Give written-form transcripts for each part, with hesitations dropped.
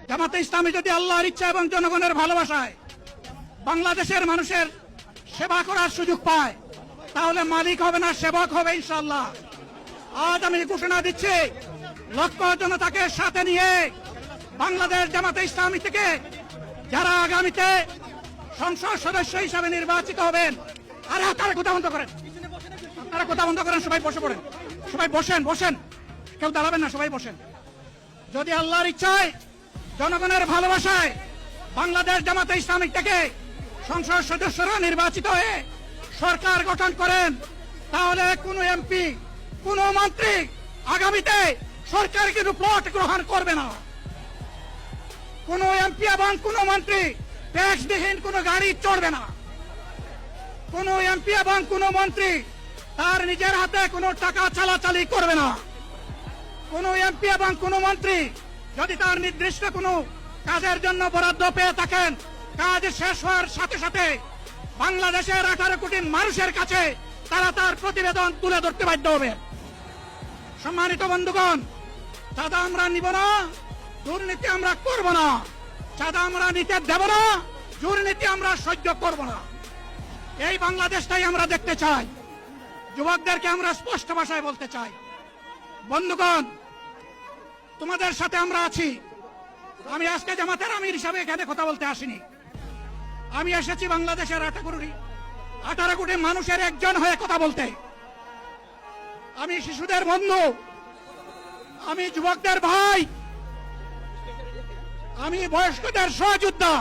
জামাতে ইসলামী যদি আল্লাহর ইচ্ছা এবং জনগণের ভালোবাসায় বাংলাদেশের মানুষের সেবা করার সুযোগ পায়, তাহলে মালিক হবে না, সেবক হবে ইনশাআল্লাহ। আজ আমি ঘোষণা দিচ্ছি, লক্ষ জনতাকে সাথে নিয়ে বাংলাদেশ জামাতে ইসলামী থেকে যারা আগামীতে সংসদ সদস্য হিসাবে নির্বাচিত হবেন, আরে আপনারা কথা বন্ধ করেন, আপনারা কথা বন্ধ করেন, সবাই বসে পড়েন, সবাই বসেন, বসেন, কেউ দাঁড়াবেন না, সবাই বসেন। যদি আল্লাহর ইচ্ছায় জনগণের ভালোবাসায় বাংলাদেশ জামাতে ইসলামী থেকে সংসদ সদস্যরা নির্বাচিত হয়ে সরকার গঠন করেন, তাহলে কোন এমপি, কোন মন্ত্রী আগামীতে সরকার কিন্তু প্লট গ্রহণ করবে না। কোন এমপি এবং কোন মন্ত্রী ট্যাক্সবিহীন কোন গাড়ি চড়বে না। কোন এমপি এবং কোন মন্ত্রী তার নিজের হাতে কোনো টাকা চালাচালি করবে না। কোন এমপি এবং কোন মন্ত্রী যদি তার নির্দিষ্ট কোনো কাজের জন্য বরাদ্দ পেয়ে থাকেন, কাজ শেষ হওয়ার সাথে সাথে বাংলাদেশের 18 কোটি মানুষের কাছে তারা তার প্রতিবেদন তুলে ধরতে বাধ্য হবে। সম্মানিত বন্ধুগণ, চাঁদা আমরা নিব না, দুর্নীতি আমরা করব না। চাঁদা আমরা নিতে দেব না, দুর্নীতি আমরা সহ্য করব না। এই বাংলাদেশটাই আমরা দেখতে চাই। যুবকদেরকে আমরা স্পষ্ট ভাষায় বলতে চাই, বন্ধুগণ, তোমাদের সাথে আমরা আছি। আমি আজকে জামাতের আমির হিসাবে এখানে কথা বলতে আসিনি। আমি এসেছি বাংলাদেশের 18 কোটি মানুষের একজন হয়ে কথা বলতে। আমি শিশুদের বন্ধু, আমি যুবকদের ভাই, আমি বয়স্কদের সহযোদ্ধা,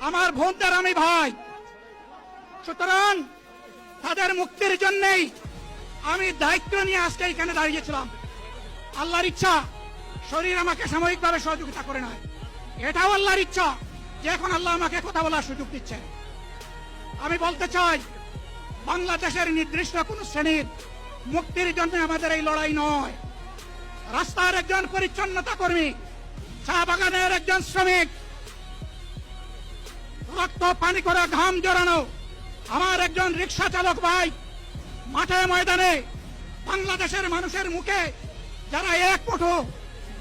আমার বোনদের আমি ভাই। সুতরাং তাদের মুক্তির জন্যই আমি দায়িত্ব নিয়ে আজকে এখানে দাঁড়িয়েছিলাম। আল্লাহর ইচ্ছা শরীর আমাকে সাময়িকভাবে সহযোগিতা করে নাই, এটাও আল্লাহর ইচ্ছা যে এখন আল্লাহ আমাকে কথা বলার সুযোগ দিচ্ছে। আমি বলতে চাই, বাংলাদেশের নির্দিষ্ট কোন শ্রেণীর মুক্তির জন্য আমাদের এই লড়াই নয়। রাস্তার একজন পরিচ্ছন্নতা কর্মী, চা বাগানের একজন শ্রমিক, রক্ত পানি করে ঘাম জড়ানো আমার একজন রিক্সা চালক ভাই, মাঠে ময়দানে বাংলাদেশের মানুষের মুখে যারা এক মুঠো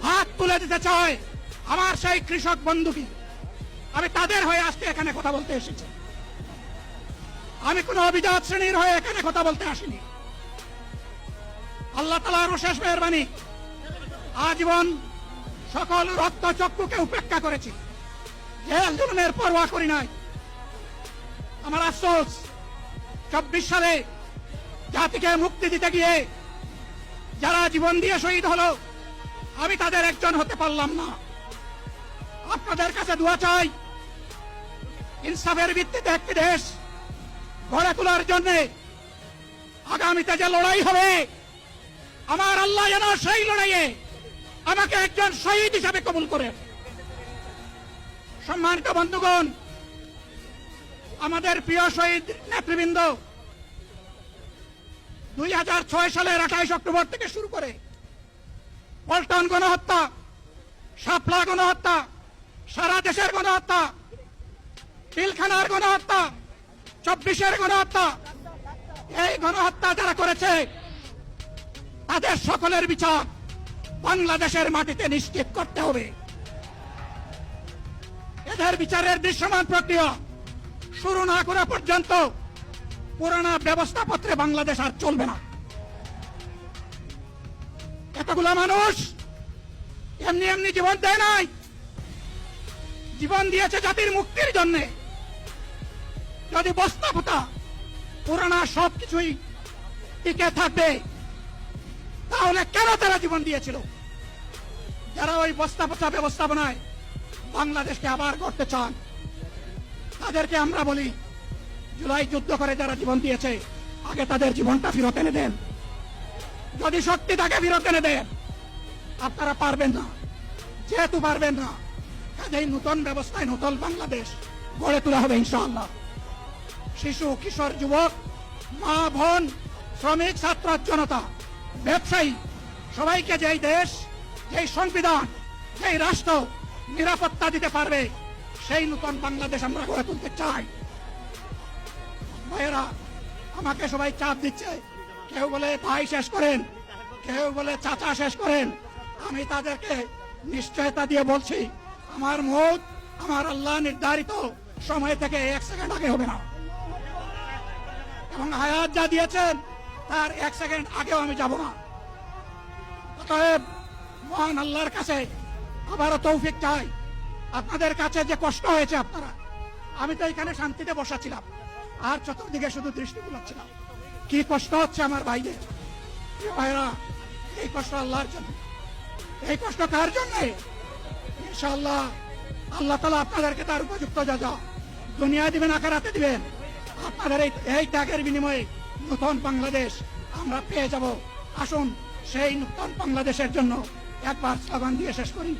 হাত তুলে দিতে চায়, আমার সেই কৃষক বন্ধুকে, আমি তাদের হয়ে আজকে এখানে কথা বলতে এসেছি। আমি কোন অভিজাত শ্রেণীর হয়ে এখানে কথা বলতে আসিনি। আল্লাহ তাআলার অশেষ মেহেরবানি, আজীবন সকল রক্ত চক্ষুকে উপেক্ষা করেছি, জেল জুলুমের পরোয়া করি নাই। আমার আফসোস, 24 সালে জাতিকে মুক্তি দিতে গিয়ে যারা জীবন দিয়ে শহীদ হলো, আমি তাদের একজন হতে পারলাম না। আপনাদের কাছে দোয়া চাই, ইনসাফের ভিত্তিতে একটি দেশ গড়ে তোলার জন্য আগামীতে যে লড়াই হবে, আমার আল্লাহ যেন সেই লড়াইয়ে আমাকে একজন শহীদ হিসাবে কবুল করেন। সম্মানিত বন্ধুগণ, আমাদের প্রিয় শহীদ নেতৃবৃন্দ 2006 সালের 28 অক্টোবর থেকে শুরু করে পল্টন গণহত্যা, শাপলা গণহত্যা, সারা দেশের গণহত্যা, পিলখানার গণহত্যা, 24-এর গণহত্যা, এই গণহত্যা যারা করেছে তাদের সকলের বিচার বাংলাদেশের মাটিতে নিশ্চিত করতে হবে। এদের বিচারের দৃশ্যমান প্রক্রিয়া শুরু না করা পর্যন্ত পুরানা ব্যবস্থাপত্রে বাংলাদেশ আর চলবে না। এতগুলো মানুষ এমনি এমনি জীবন দেয় নাই, জীবন দিয়েছে জাতির মুক্তির জন্য। যদি বস্তাপতা পুরানা সবকিছুই টিকে থাকবে, তাহলে কেন তারা জীবন দিয়েছিল? যারা ওই বস্তাপচা ব্যবস্থাপনায় বাংলাদেশকে আবার করতে চান, তাদেরকে আমরা বলি, জুলাই যুদ্ধ করে যারা জীবন দিয়েছে, আগে তাদের জীবনটা ফেরত এনে দেন। যদি শক্তি তাকে ফেরত এনে দেন, আপনারা পারবেন না। যেহেতু পারবেন না, কাজেই নতুন ব্যবস্থায় নতুন বাংলাদেশ গড়ে তোলা হবে ইনশাআল্লাহ। শিশু, কিশোর, যুবক, মা, বোন, শ্রমিক, ছাত্র জনতা, ব্যবসায়ী, সবাইকে যেই দেশ, যেই সংবিধান, যেই রাষ্ট্র নিরাপত্তা দিতে পারবে, সেই নতুন বাংলাদেশ আমরা গড়ে তুলতে চাই। ভাইয়েরা, আমাকে সবাই চাপ দিচ্ছে, কেউ বলে ভাই শেষ করেন, কেউ বলে চাচা শেষ করেন। আমি তাদেরকে নিশ্চয়তা দিয়ে বলছি, আমার মৌত আমার আল্লাহ নির্ধারিত সময় থেকে 1 সেকেন্ড আগে হবে না, এবং হায়াত যা দিয়েছেন তার 1 সেকেন্ড আগেও আমি যাব না। অতএব মহান আল্লাহর কাছে আবারও তৌফিক চাই। আপনাদের কাছে যে কষ্ট হয়েছে আপনারা, আমি তো এখানে শান্তিতে বসাছিলাম আর চতুর্দিকে শুধু দৃষ্টি বুলাচ্ছিলাম। কি কষ্ট হচ্ছে আমার ভাইদের, ভাইরা, এই কষ্ট আল্লাহর জন্য। এই কষ্ট কার জন্য? ইনশাআল্লাহ আল্লাহ তাআলা আপনাদেরকে তার উপযুক্ত যা দুনিয়ায় দিবেন, আখিরাতে দিবেন। আপনাদের এই ত্যাগের বিনিময়ে নতুন বাংলাদেশ আমরা পেয়ে যাব। আসুন সেই নতুন বাংলাদেশের জন্য একবার স্লোগান দিয়ে শেষ করি।